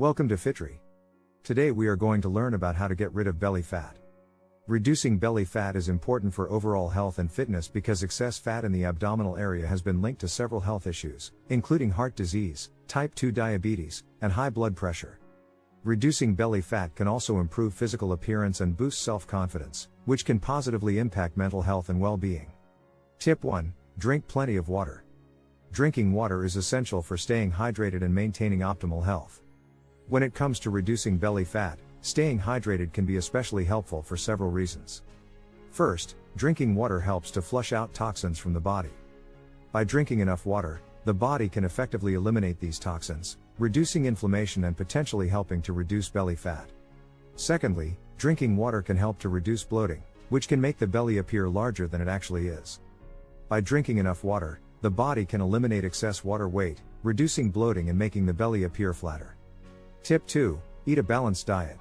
Welcome to Fitry. Today we are going to learn about how to get rid of belly fat. Reducing belly fat is important for overall health and fitness because excess fat in the abdominal area has been linked to several health issues, including heart disease, type 2 diabetes, and high blood pressure. Reducing belly fat can also improve physical appearance and boost self-confidence, which can positively impact mental health and well-being. Tip 1. Drink plenty of water. Drinking water is essential for staying hydrated and maintaining optimal health. When it comes to reducing belly fat, staying hydrated can be especially helpful for several reasons. First, drinking water helps to flush out toxins from the body. By drinking enough water, the body can effectively eliminate these toxins, reducing inflammation and potentially helping to reduce belly fat. Secondly, drinking water can help to reduce bloating, which can make the belly appear larger than it actually is. By drinking enough water, the body can eliminate excess water weight, reducing bloating and making the belly appear flatter. Tip 2. Eat a balanced diet.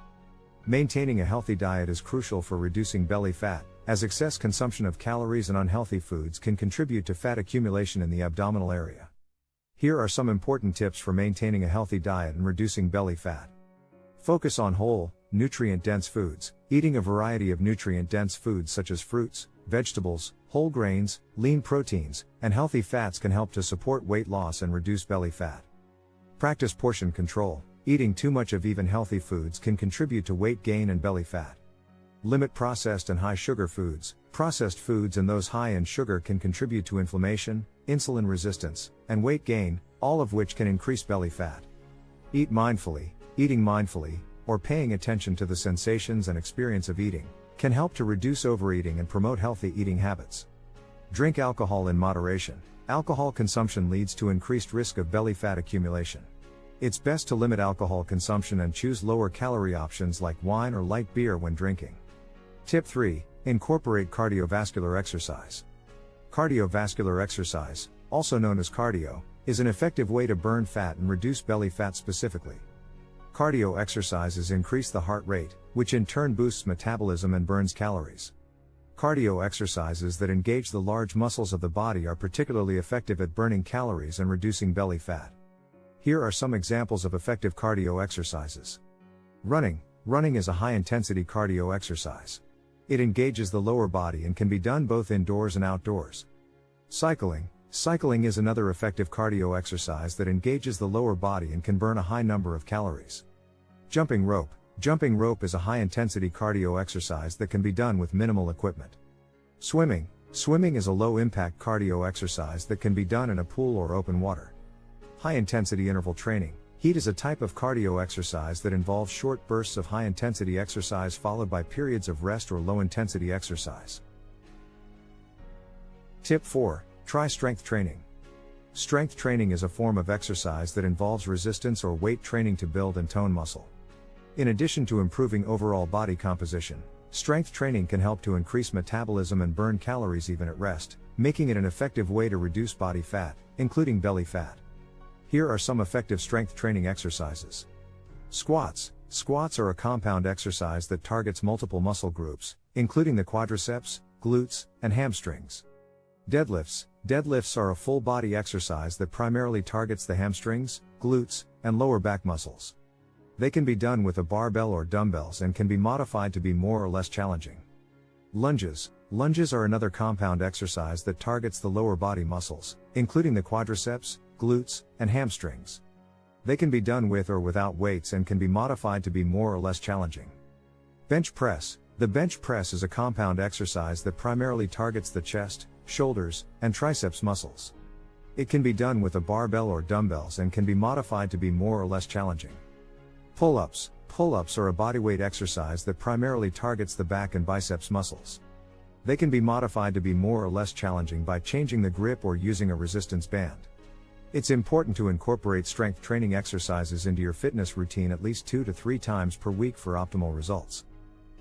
Maintaining a healthy diet is crucial for reducing belly fat, as excess consumption of calories and unhealthy foods can contribute to fat accumulation in the abdominal area. Here are some important tips for maintaining a healthy diet and reducing belly fat. Focus on whole, nutrient-dense foods. Eating a variety of nutrient-dense foods such as fruits, vegetables, whole grains, lean proteins, and healthy fats can help to support weight loss and reduce belly fat. Practice portion control. Eating too much of even healthy foods can contribute to weight gain and belly fat. Limit processed and high sugar foods. Processed foods and those high in sugar can contribute to inflammation, insulin resistance, and weight gain, all of which can increase belly fat. Eat mindfully. Eating mindfully, or paying attention to the sensations and experience of eating, can help to reduce overeating and promote healthy eating habits. Drink alcohol in moderation. Alcohol consumption leads to increased risk of belly fat accumulation. It's best to limit alcohol consumption and choose lower calorie options like wine or light beer when drinking. Tip 3. Incorporate cardiovascular exercise. Cardiovascular exercise, also known as cardio, is an effective way to burn fat and reduce belly fat specifically. Cardio exercises increase the heart rate, which in turn boosts metabolism and burns calories. Cardio exercises that engage the large muscles of the body are particularly effective at burning calories and reducing belly fat. Here are some examples of effective cardio exercises. Running. Running is a high-intensity cardio exercise. It engages the lower body and can be done both indoors and outdoors. Cycling. Cycling is another effective cardio exercise that engages the lower body and can burn a high number of calories. Jumping rope. Jumping rope is a high-intensity cardio exercise that can be done with minimal equipment. Swimming. Swimming is a low-impact cardio exercise that can be done in a pool or open water. High-intensity interval training. HIIT is a type of cardio exercise that involves short bursts of high-intensity exercise followed by periods of rest or low-intensity exercise. Tip 4. Try strength training. Strength training is a form of exercise that involves resistance or weight training to build and tone muscle. In addition to improving overall body composition, strength training can help to increase metabolism and burn calories even at rest, making it an effective way to reduce body fat, including belly fat. Here are some effective strength training exercises. Squats. Squats are a compound exercise that targets multiple muscle groups, including the quadriceps, glutes, and hamstrings. Deadlifts. Deadlifts are a full body exercise that primarily targets the hamstrings, glutes, and lower back muscles. They can be done with a barbell or dumbbells and can be modified to be more or less challenging. Lunges. Lunges are another compound exercise that targets the lower body muscles, including the quadriceps, glutes, and hamstrings. They can be done with or without weights and can be modified to be more or less challenging. Bench press. The bench press is a compound exercise that primarily targets the chest, shoulders, and triceps muscles. It can be done with a barbell or dumbbells and can be modified to be more or less challenging. Pull-ups. Pull-ups are a bodyweight exercise that primarily targets the back and biceps muscles. They can be modified to be more or less challenging by changing the grip or using a resistance band. It's important to incorporate strength training exercises into your fitness routine at least 2 to 3 times per week for optimal results.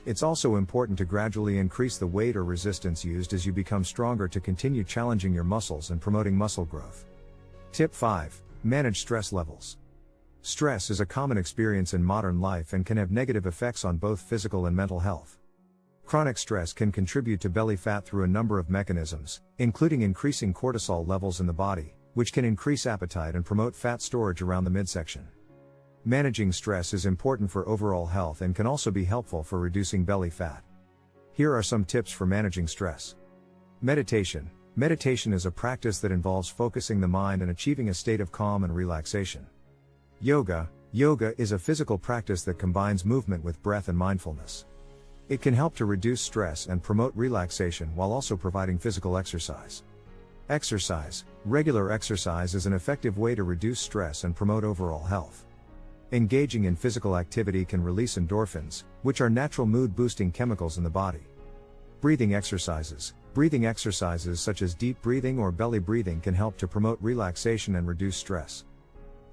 It's also important to gradually increase the weight or resistance used as you become stronger to continue challenging your muscles and promoting muscle growth. Tip 5. Manage stress levels. Stress is a common experience in modern life and can have negative effects on both physical and mental health. Chronic stress can contribute to belly fat through a number of mechanisms, including increasing cortisol levels in the body, which can increase appetite and promote fat storage around the midsection. Managing stress is important for overall health and can also be helpful for reducing belly fat. Here are some tips for managing stress. Meditation. Meditation is a practice that involves focusing the mind and achieving a state of calm and relaxation. Yoga. Yoga is a physical practice that combines movement with breath and mindfulness. It can help to reduce stress and promote relaxation while also providing physical exercise. Exercise. Regular exercise is an effective way to reduce stress and promote overall health. Engaging in physical activity can release endorphins, which are natural mood-boosting chemicals in the body. Breathing exercises. Breathing exercises such as deep breathing or belly breathing can help to promote relaxation and reduce stress.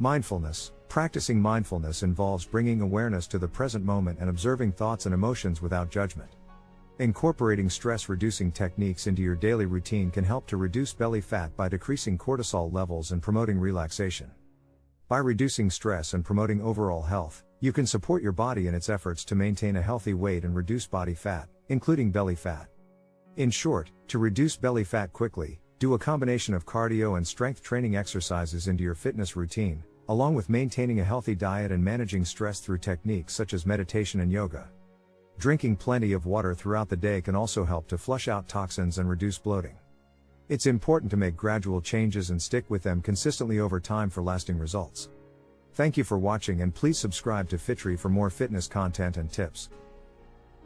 Mindfulness. Practicing mindfulness involves bringing awareness to the present moment and observing thoughts and emotions without judgment. Incorporating stress-reducing techniques into your daily routine can help to reduce belly fat by decreasing cortisol levels and promoting relaxation. By reducing stress and promoting overall health, you can support your body in its efforts to maintain a healthy weight and reduce body fat, including belly fat. In short, to reduce belly fat quickly, do a combination of cardio and strength training exercises into your fitness routine, along with maintaining a healthy diet and managing stress through techniques such as meditation and yoga. Drinking plenty of water throughout the day can also help to flush out toxins and reduce bloating. It's important to make gradual changes and stick with them consistently over time for lasting results. Thank you for watching, and please subscribe to Fitri for more fitness content and tips.